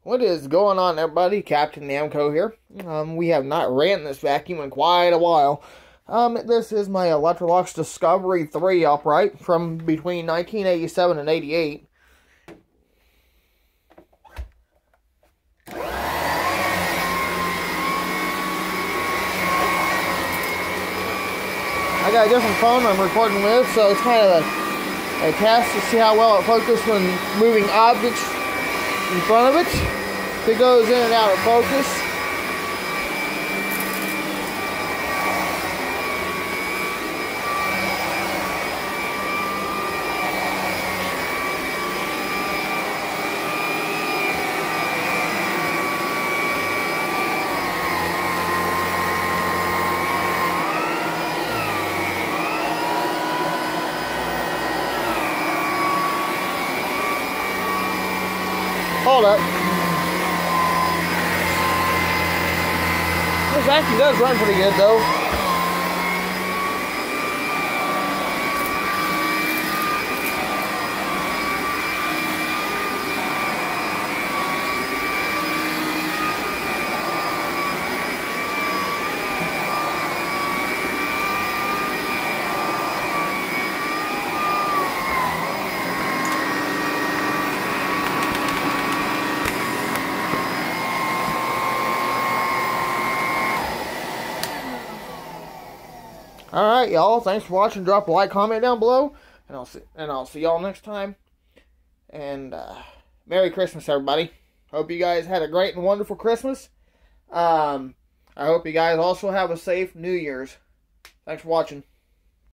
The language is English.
What is going on, everybody? Captain Namco here. We have not ran this vacuum in quite a while. This is my Electrolux Discovery 3 upright from between 1987 and 88. I got a different phone I'm recording with, so it's kind of a test to see how well it focuses when moving objects in front of it. If it goes in and out of focus. Hold up. This actually does run pretty good though. Alright, y'all. Thanks for watching. Drop a like, comment down below. And I'll see y'all next time. And Merry Christmas, everybody. Hope you guys had a great and wonderful Christmas. I hope you guys also have a safe New Year's. Thanks for watching.